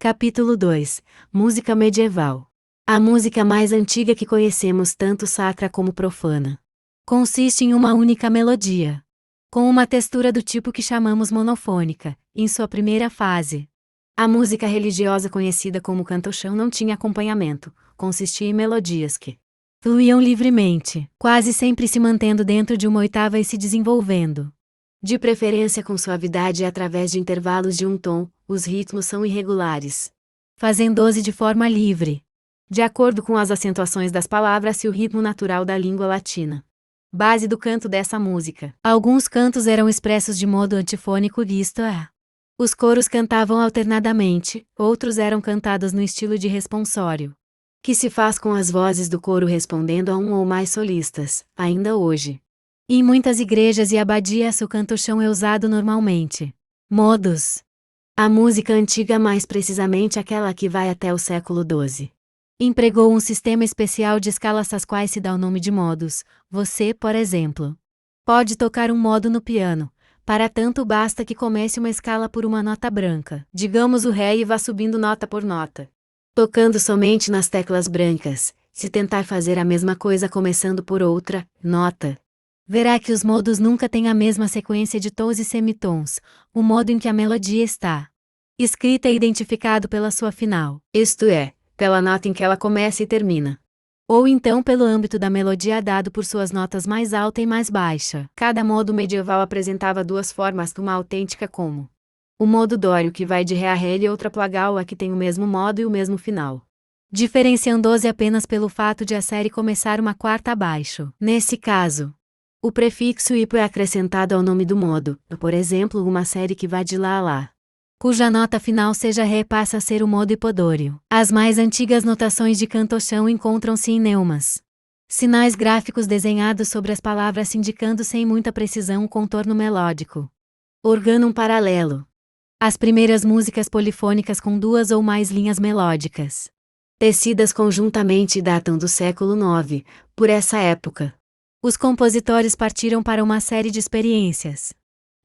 Capítulo 2 Música medieval. A música mais antiga que conhecemos, tanto sacra como profana, consiste em uma única melodia, com uma textura do tipo que chamamos monofônica, em sua primeira fase. A música religiosa conhecida como canto-chão não tinha acompanhamento, consistia em melodias que fluíam livremente, quase sempre se mantendo dentro de uma oitava e se desenvolvendo, de preferência com suavidade e através de intervalos de um tom. Os ritmos são irregulares, fazendo-se de forma livre, de acordo com as acentuações das palavras e o ritmo natural da língua latina. Base do canto dessa música. Alguns cantos eram expressos de modo antifônico, isto é, os coros cantavam alternadamente, outros eram cantados no estilo de responsório, que se faz com as vozes do coro respondendo a um ou mais solistas, ainda hoje. Em muitas igrejas e abadias o canto-chão é usado normalmente. Modos. A música antiga, mais precisamente aquela que vai até o século XII, empregou um sistema especial de escalas às quais se dá o nome de modos. Você, por exemplo, pode tocar um modo no piano. Para tanto basta que comece uma escala por uma nota branca, digamos o Ré, e vá subindo nota por nota, tocando somente nas teclas brancas. Se tentar fazer a mesma coisa começando por outra nota, verá que os modos nunca têm a mesma sequência de tons e semitons. O modo em que a melodia está escrita é identificado pela sua final, isto é, pela nota em que ela começa e termina, ou então pelo âmbito da melodia dado por suas notas mais alta e mais baixa. Cada modo medieval apresentava duas formas, uma autêntica como o modo dório, que vai de Ré a Ré, e outra plagal, a que tem o mesmo modo e o mesmo final, diferenciando-se apenas pelo fato de a série começar uma quarta abaixo. Nesse caso, o prefixo ipo é acrescentado ao nome do modo. Por exemplo, uma série que vai de Lá a Lá, cuja nota final seja Ré, passa a ser o modo hipodôrio. As mais antigas notações de canto-chão encontram-se em neumas, sinais gráficos desenhados sobre as palavras indicando sem muita precisão o contorno melódico. Organum paralelo. As primeiras músicas polifônicas com duas ou mais linhas melódicas, tecidas conjuntamente, datam do século IX. Por essa época, os compositores partiram para uma série de experiências,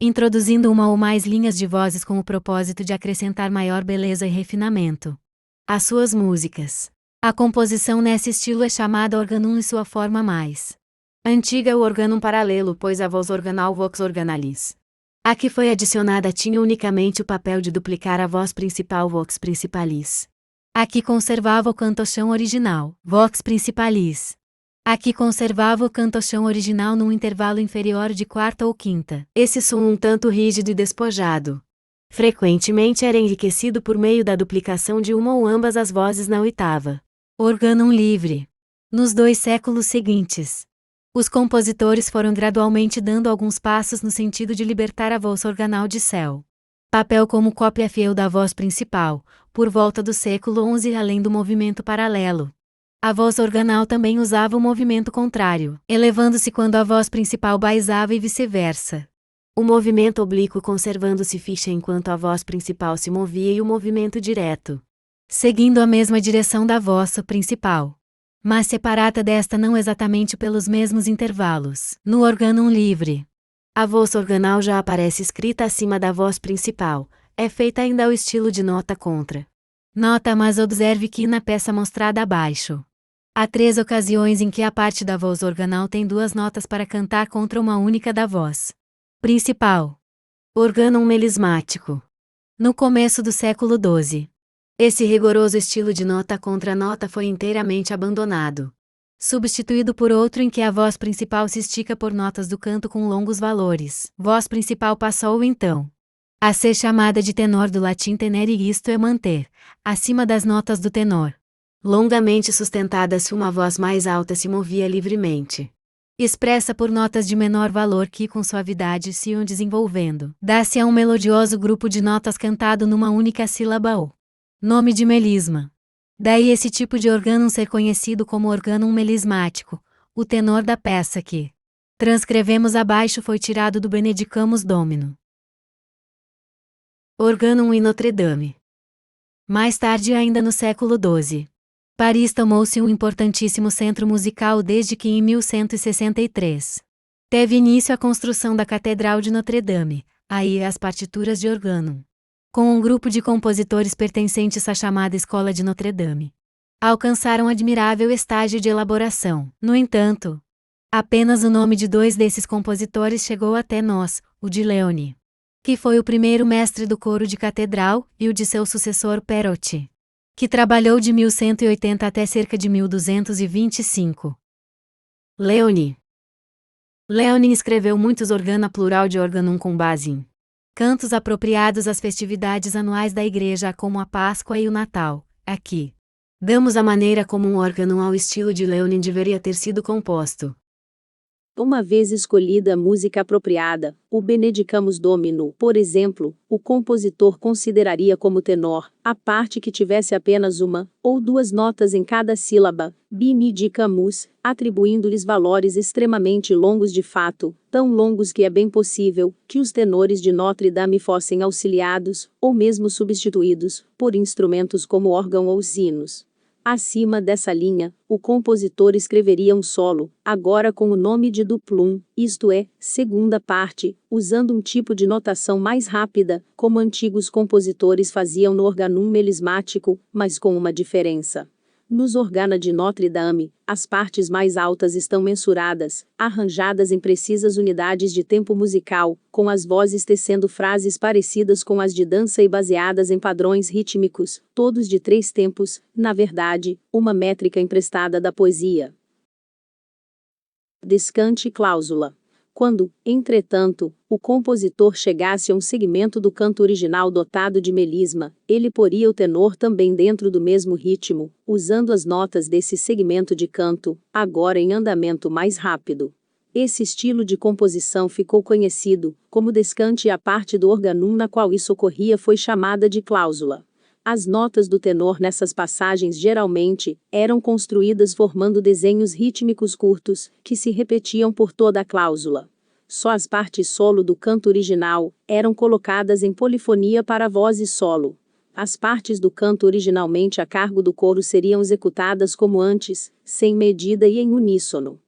introduzindo uma ou mais linhas de vozes com o propósito de acrescentar maior beleza e refinamento às suas músicas. A composição nesse estilo é chamada organum em sua forma mais antiga, o organum paralelo, pois a voz organal, vox organalis, a que foi adicionada, tinha unicamente o papel de duplicar a voz principal, vox principalis. A que conservava o canto-chão original, vox principalis. A que conservava o canto-chão original num intervalo inferior de quarta ou quinta. Esse som um tanto rígido e despojado frequentemente era enriquecido por meio da duplicação de uma ou ambas as vozes na oitava. Organum livre. Nos 2 séculos seguintes, os compositores foram gradualmente dando alguns passos no sentido de libertar a voz organal de seu papel como cópia fiel da voz principal. Por volta do século XI, além do movimento paralelo, a voz organal também usava o movimento contrário, elevando-se quando a voz principal baixava e vice-versa. O movimento oblíquo conservando-se fixa enquanto a voz principal se movia, e o movimento direto, seguindo a mesma direção da voz principal, mas separada desta não exatamente pelos mesmos intervalos. No organum livre, a voz organal já aparece escrita acima da voz principal. É feita ainda ao estilo de nota contra nota, mas observe que na peça mostrada abaixo, há 3 ocasiões em que a parte da voz organal tem 2 notas para cantar contra uma única da voz principal. Organum melismático. No começo do século XII, esse rigoroso estilo de nota contra nota foi inteiramente abandonado, substituído por outro em que a voz principal se estica por notas do canto com longos valores. Voz principal passou então a ser chamada de tenor, do latim tenere, isto é, manter, acima das notas do tenor. Longamente sustentada, se uma voz mais alta se movia livremente, expressa por notas de menor valor que com suavidade se iam desenvolvendo, dá-se a um melodioso grupo de notas cantado numa única sílaba ou nome de melisma. Daí esse tipo de organum ser conhecido como organum melismático. O tenor da peça que transcrevemos abaixo foi tirado do Benedicamus Domino. Organum em Notre Dame. Mais tarde, ainda no século XII, Paris tornou-se um importantíssimo centro musical desde que em 1163 teve início a construção da Catedral de Notre Dame. Aí as partituras de organum com um grupo de compositores pertencentes à chamada Escola de Notre-Dame. Alcançaram admirável estágio de elaboração. No entanto, apenas o nome de 2 desses compositores chegou até nós, o de Léone, que foi o primeiro mestre do coro de catedral, e o de seu sucessor Perotti, que trabalhou de 1180 até cerca de 1225. Léone escreveu muitos organa plural de organum com base em cantos apropriados às festividades anuais da Igreja, como a Páscoa e o Natal. Aqui damos a maneira como um órgão ao estilo de Léone deveria ter sido composto. Uma vez escolhida a música apropriada, o Benedicamus Domino, por exemplo, o compositor consideraria como tenor a parte que tivesse apenas uma ou 2 notas em cada sílaba, Benedicamus, atribuindo-lhes valores extremamente longos, de fato, tão longos que é bem possível que os tenores de Notre-Dame fossem auxiliados, ou mesmo substituídos, por instrumentos como órgão ou sinos. Acima dessa linha, o compositor escreveria um solo, agora com o nome de duplum, isto é, segunda parte, usando um tipo de notação mais rápida, como antigos compositores faziam no organum melismático, mas com uma diferença. Nos organa de Notre-Dame, as partes mais altas estão mensuradas, arranjadas em precisas unidades de tempo musical, com as vozes tecendo frases parecidas com as de dança e baseadas em padrões rítmicos, todos de 3 tempos, na verdade, uma métrica emprestada da poesia. Descante cláusula. Quando, entretanto, o compositor chegasse a um segmento do canto original dotado de melisma, ele poria o tenor também dentro do mesmo ritmo, usando as notas desse segmento de canto, agora em andamento mais rápido. Esse estilo de composição ficou conhecido como descante, e a parte do organum na qual isso ocorria foi chamada de cláusula. As notas do tenor nessas passagens geralmente eram construídas formando desenhos rítmicos curtos, que se repetiam por toda a cláusula. Só as partes solo do canto original eram colocadas em polifonia para a voz e solo. As partes do canto originalmente a cargo do coro seriam executadas como antes, sem medida e em uníssono.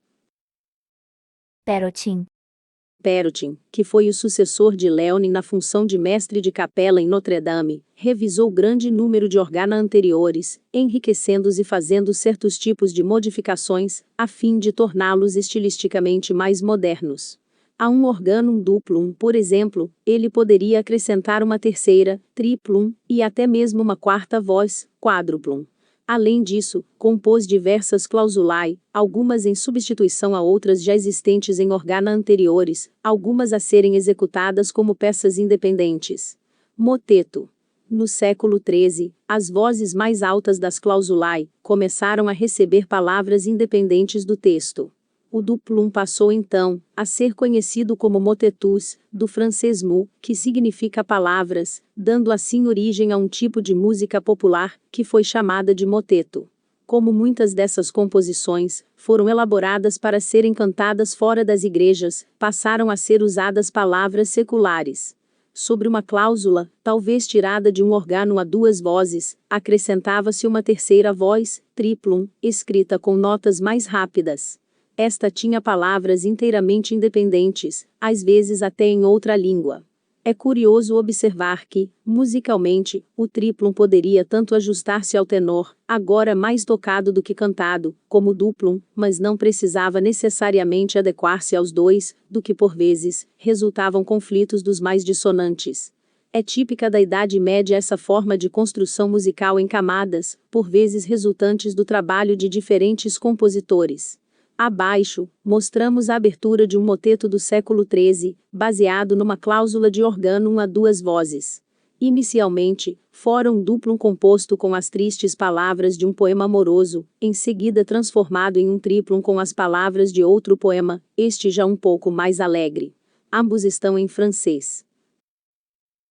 Perotin, que foi o sucessor de Léone na função de mestre de capela em Notre-Dame, revisou grande número de organa anteriores, enriquecendo-os e fazendo certos tipos de modificações, a fim de torná-los estilisticamente mais modernos. A um organum duplum, por exemplo, ele poderia acrescentar uma terceira, triplum, e até mesmo uma quarta voz, quádruplum. Além disso, compôs diversas clausulae, algumas em substituição a outras já existentes em organa anteriores, algumas a serem executadas como peças independentes. Moteto. No século XIII, as vozes mais altas das clausulae começaram a receber palavras independentes do texto. O duplum passou então a ser conhecido como motetus, do francês mot, que significa palavras, dando assim origem a um tipo de música popular, que foi chamada de moteto. Como muitas dessas composições foram elaboradas para serem cantadas fora das igrejas, passaram a ser usadas palavras seculares. Sobre uma cláusula, talvez tirada de um organo a 2 vozes, acrescentava-se uma terceira voz, triplum, escrita com notas mais rápidas. Esta tinha palavras inteiramente independentes, às vezes até em outra língua. É curioso observar que, musicalmente, o triplum poderia tanto ajustar-se ao tenor, agora mais tocado do que cantado, como o duplum, mas não precisava necessariamente adequar-se aos 2, do que por vezes, resultavam conflitos dos mais dissonantes. É típica da Idade Média essa forma de construção musical em camadas, por vezes resultantes do trabalho de diferentes compositores. Abaixo, mostramos a abertura de um moteto do século XIII, baseado numa cláusula de organum a 2 vozes. Inicialmente, fora um duplum composto com as tristes palavras de um poema amoroso, em seguida transformado em um triplum com as palavras de outro poema, este já um pouco mais alegre. Ambos estão em francês.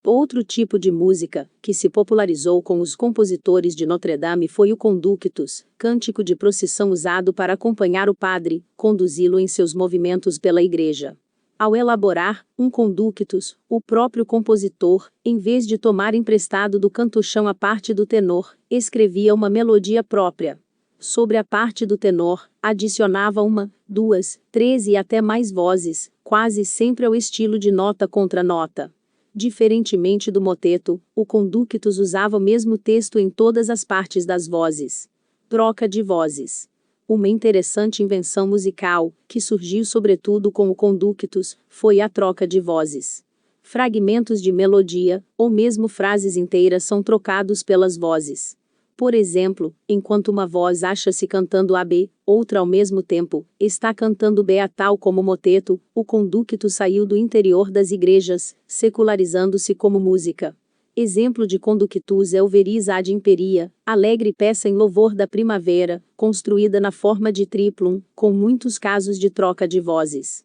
Outro tipo de música, que se popularizou com os compositores de Notre-Dame foi o conductus, cântico de procissão usado para acompanhar o padre, conduzi-lo em seus movimentos pela igreja. Ao elaborar um conductus, o próprio compositor, em vez de tomar emprestado do cantochão a parte do tenor, escrevia uma melodia própria. Sobre a parte do tenor, adicionava 1, 2, 3 e até mais vozes, quase sempre ao estilo de nota contra nota. Diferentemente do moteto, o conductus usava o mesmo texto em todas as partes das vozes. Troca de vozes. Uma interessante invenção musical, que surgiu sobretudo com o conductus, foi a troca de vozes. Fragmentos de melodia, ou mesmo frases inteiras são trocados pelas vozes. Por exemplo, enquanto uma voz acha-se cantando A B, outra ao mesmo tempo está cantando B A, tal como moteto, o conductus saiu do interior das igrejas, secularizando-se como música. Exemplo de conductus é o Veris ad imperia, alegre peça em louvor da primavera, construída na forma de triplum, com muitos casos de troca de vozes.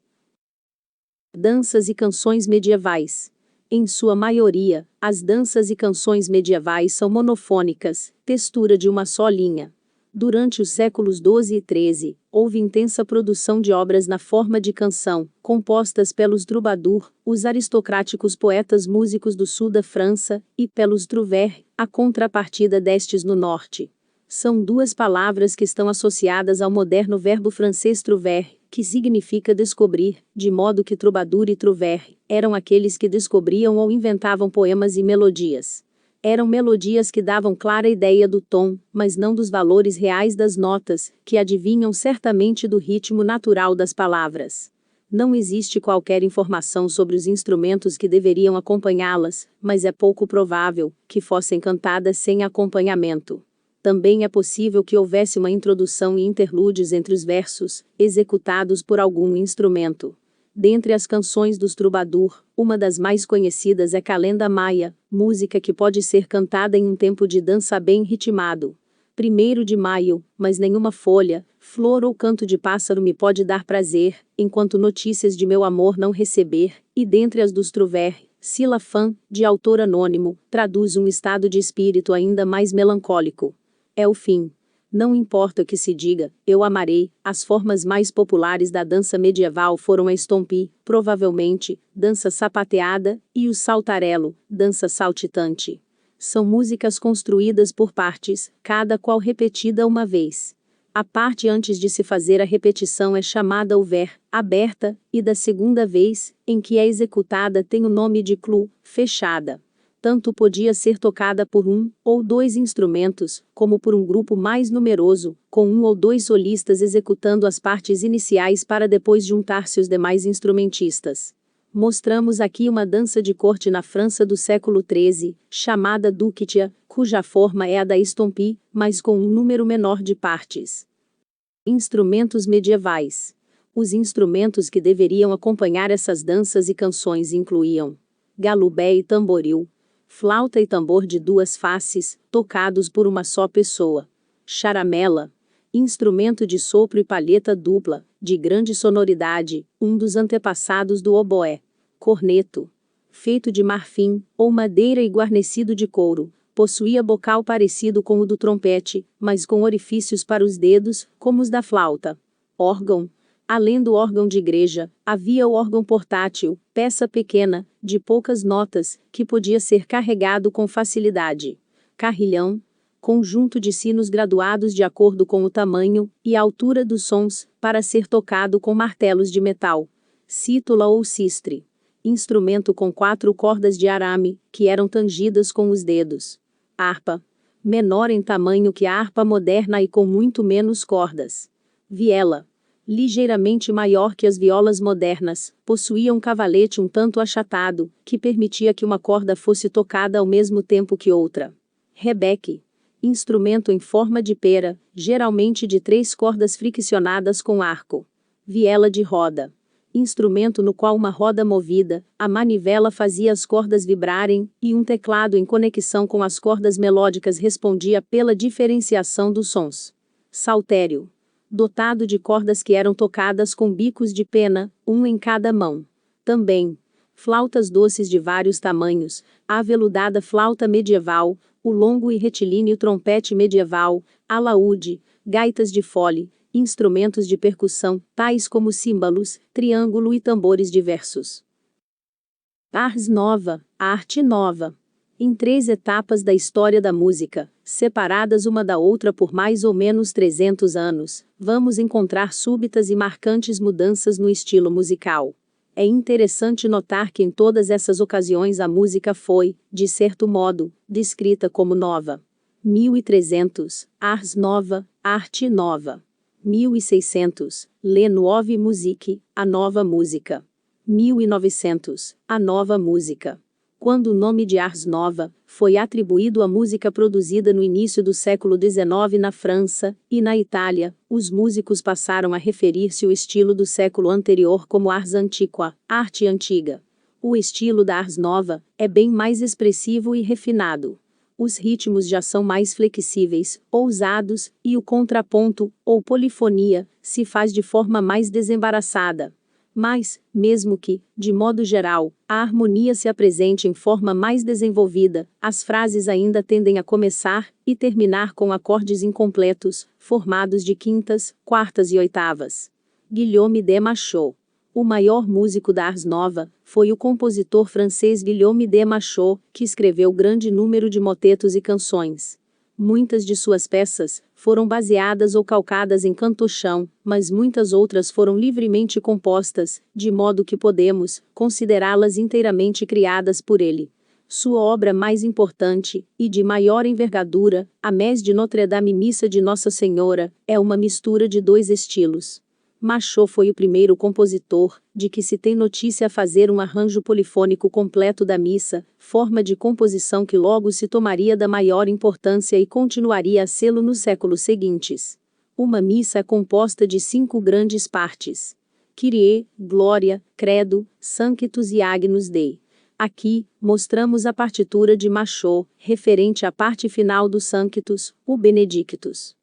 Danças e canções medievais. Em sua maioria, as danças e canções medievais são monofônicas, textura de uma só linha. Durante os séculos XII e XIII, houve intensa produção de obras na forma de canção, compostas pelos troubadours, os aristocráticos poetas músicos do sul da França, e pelos trouvères, a contrapartida destes no norte. São duas palavras que estão associadas ao moderno verbo francês trouver, que significa descobrir, de modo que troubadour e trouvère eram aqueles que descobriam ou inventavam poemas e melodias. Eram melodias que davam clara ideia do tom, mas não dos valores reais das notas, que adivinham certamente do ritmo natural das palavras. Não existe qualquer informação sobre os instrumentos que deveriam acompanhá-las, mas é pouco provável que fossem cantadas sem acompanhamento. Também é possível que houvesse uma introdução e interlúdios entre os versos, executados por algum instrumento. Dentre as canções dos troubadours, uma das mais conhecidas é Calenda Maia, música que pode ser cantada em um tempo de dança bem ritmado. 1º de maio, mas nenhuma folha, flor ou canto de pássaro me pode dar prazer, enquanto notícias de meu amor não receber, e dentre as dos trouvères, Sila Fan, de autor anônimo, traduz um estado de espírito ainda mais melancólico. É o fim. Não importa o que se diga, eu amarei. As formas mais populares da dança medieval foram a estompie, provavelmente, dança sapateada, e o saltarello, dança saltitante. São músicas construídas por partes, cada qual repetida uma vez. A parte antes de se fazer a repetição é chamada ouvert, aberta, e da segunda vez, em que é executada tem o nome de clou, fechada. Tanto podia ser tocada por um ou dois instrumentos, como por um grupo mais numeroso, com um ou dois solistas executando as partes iniciais para depois juntar-se os demais instrumentistas. Mostramos aqui uma dança de corte na França do século XIII, chamada duquitia, cuja forma é a da estompie, mas com um número menor de partes. Instrumentos medievais. Os instrumentos que deveriam acompanhar essas danças e canções incluíam galubé e tamboril, flauta e tambor de duas faces, tocados por uma só pessoa. Charamela, instrumento de sopro e palheta dupla, de grande sonoridade, um dos antepassados do oboé. Corneto, feito de marfim, ou madeira e guarnecido de couro, possuía bocal parecido com o do trompete, mas com orifícios para os dedos, como os da flauta. Órgão. Além do órgão de igreja, havia o órgão portátil, peça pequena, de poucas notas, que podia ser carregado com facilidade. Carrilhão, conjunto de sinos graduados de acordo com o tamanho e a altura dos sons, para ser tocado com martelos de metal. Cítula ou cistre, instrumento com 4 cordas de arame, que eram tangidas com os dedos. Harpa, menor em tamanho que a harpa moderna e com muito menos cordas. Viela, ligeiramente maior que as violas modernas, possuía um cavalete um tanto achatado, que permitia que uma corda fosse tocada ao mesmo tempo que outra. Rebeque, instrumento em forma de pera, geralmente de 3 cordas friccionadas com arco. Viela de roda, instrumento no qual uma roda movida, a manivela fazia as cordas vibrarem, e um teclado em conexão com as cordas melódicas respondia pela diferenciação dos sons. Saltério, dotado de cordas que eram tocadas com bicos de pena, um em cada mão. Também, flautas doces de vários tamanhos, a aveludada flauta medieval, o longo e retilíneo trompete medieval, alaúde, gaitas de fole, instrumentos de percussão, tais como címbalos, triângulo e tambores diversos. Ars nova, arte nova. Em 3 etapas da história da música, separadas uma da outra por mais ou menos 300 anos, vamos encontrar súbitas e marcantes mudanças no estilo musical. É interessante notar que em todas essas ocasiões a música foi, de certo modo, descrita como nova. 1300, Ars Nova, Arte Nova. 1600, Le Nuove Musique, a nova música. 1900, a nova música. Quando o nome de Ars Nova foi atribuído à música produzida no início do século XIX na França e na Itália, os músicos passaram a referir-se ao estilo do século anterior como Ars Antiqua, arte antiga. O estilo da Ars Nova é bem mais expressivo e refinado. Os ritmos já são mais flexíveis, ousados, e o contraponto, ou polifonia, se faz de forma mais desembaraçada. Mas, mesmo que, de modo geral, a harmonia se apresente em forma mais desenvolvida, as frases ainda tendem a começar e terminar com acordes incompletos, formados de quintas, quartas e oitavas. Guillaume de Machaut. O maior músico da Ars Nova foi o compositor francês Guillaume de Machaut, que escreveu grande número de motetos e canções. Muitas de suas peças foram baseadas ou calcadas em canto-chão, mas muitas outras foram livremente compostas, de modo que podemos considerá-las inteiramente criadas por ele. Sua obra mais importante, e de maior envergadura, a Messe de Notre-Dame Missa de Nossa Senhora, é uma mistura de dois estilos. Machaut foi o primeiro compositor, de que se tem notícia a fazer um arranjo polifônico completo da missa, forma de composição que logo se tomaria da maior importância e continuaria a sê-lo nos séculos seguintes. Uma missa é composta de 5 grandes partes. Kyrie, Glória, Credo, Sanctus e Agnus Dei. Aqui, mostramos a partitura de Machaut, referente à parte final do Sanctus, o Benedictus.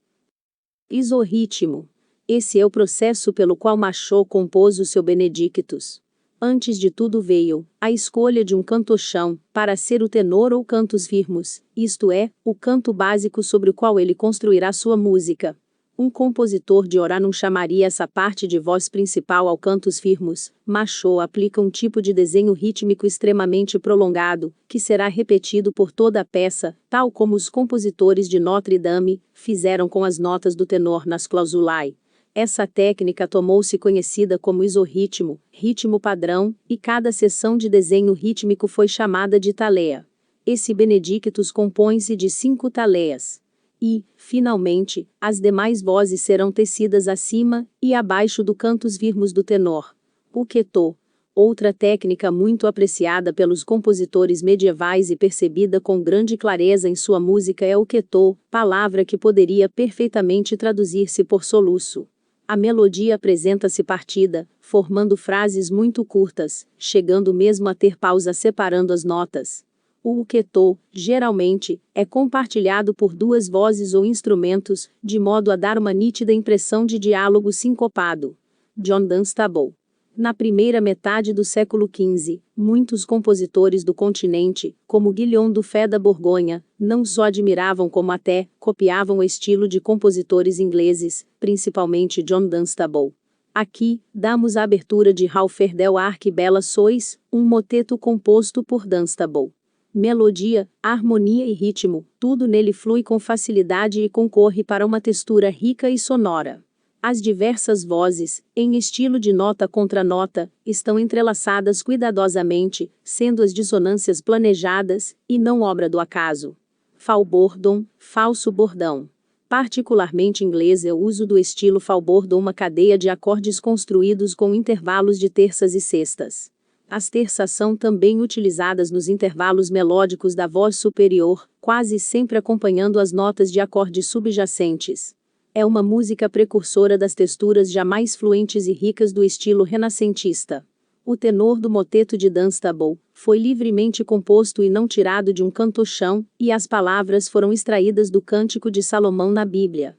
Isorritmo. Esse é o processo pelo qual Machaut compôs o seu Benedictus. Antes de tudo veio a escolha de um canto-chão, para ser o tenor ou cantus firmus, isto é, o canto básico sobre o qual ele construirá sua música. Um compositor de orá não chamaria essa parte de voz principal ao cantus firmus. Machaut aplica um tipo de desenho rítmico extremamente prolongado, que será repetido por toda a peça, tal como os compositores de Notre-Dame fizeram com as notas do tenor nas clausulae. Essa técnica tornou-se conhecida como isorritmo, ritmo padrão, e cada seção de desenho rítmico foi chamada de taléa. Esse Benedictus compõe-se de 5 taléas. E, finalmente, as demais vozes serão tecidas acima e abaixo do cantus firmus do tenor. O quetô. Outra técnica muito apreciada pelos compositores medievais e percebida com grande clareza em sua música é o quetô, palavra que poderia perfeitamente traduzir-se por soluço. A melodia apresenta-se partida, formando frases muito curtas, chegando mesmo a ter pausa separando as notas. O quetô, geralmente, é compartilhado por 2 vozes ou instrumentos, de modo a dar uma nítida impressão de diálogo sincopado. John Dunstable. Na primeira metade do século XV, muitos compositores do continente, como Guillaume Dufay da Borgonha, não só admiravam como até copiavam o estilo de compositores ingleses, principalmente John Dunstable. Aqui, damos a abertura de Ralpher del Arc Bella Sois, um moteto composto por Dunstable. Melodia, harmonia e ritmo, tudo nele flui com facilidade e concorre para uma textura rica e sonora. As diversas vozes, em estilo de nota contra nota, estão entrelaçadas cuidadosamente, sendo as dissonâncias planejadas, e não obra do acaso. Falbordon, falso bordão. Particularmente inglês é o uso do estilo falbordon, uma cadeia de acordes construídos com intervalos de terças e sextas. As terças são também utilizadas nos intervalos melódicos da voz superior, quase sempre acompanhando as notas de acordes subjacentes. É uma música precursora das texturas já mais fluentes e ricas do estilo renascentista. O tenor do moteto de Dunstable foi livremente composto e não tirado de um canto-chão, e as palavras foram extraídas do Cântico de Salomão na Bíblia.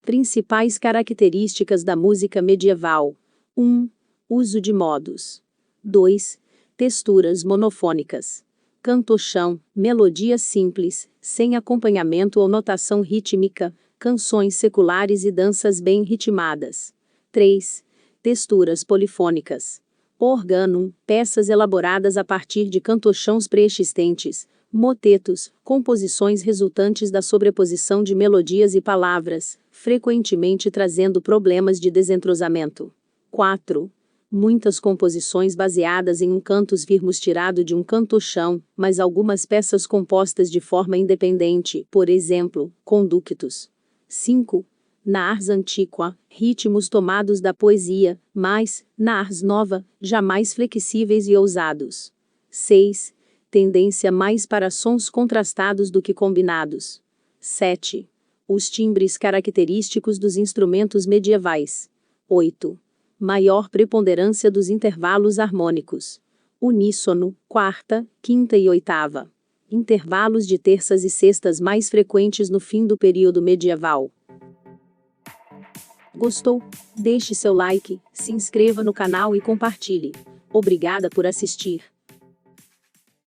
Principais características da música medieval. 1. Uso de modos. 2. Texturas monofônicas. Canto-chão, melodia simples, sem acompanhamento ou notação rítmica, canções seculares e danças bem ritmadas. 3. Texturas polifônicas. Organum, peças elaboradas a partir de canto-chãos pré-existentes, motetos, composições resultantes da sobreposição de melodias e palavras, frequentemente trazendo problemas de desentrosamento. 4. Muitas composições baseadas em um cantus firmus tirado de um canto-chão, mas algumas peças compostas de forma independente, por exemplo, conductus. 5. Na ars antiqua, ritmos tomados da poesia, mas, na ars nova, jamais flexíveis e ousados. 6. Tendência mais para sons contrastados do que combinados. 7. Os timbres característicos dos instrumentos medievais. 8. Maior preponderância dos intervalos harmônicos. Uníssono, quarta, quinta e oitava. Intervalos de terças e sextas mais frequentes no fim do período medieval. Gostou? Deixe seu like, se inscreva no canal e compartilhe. Obrigada por assistir.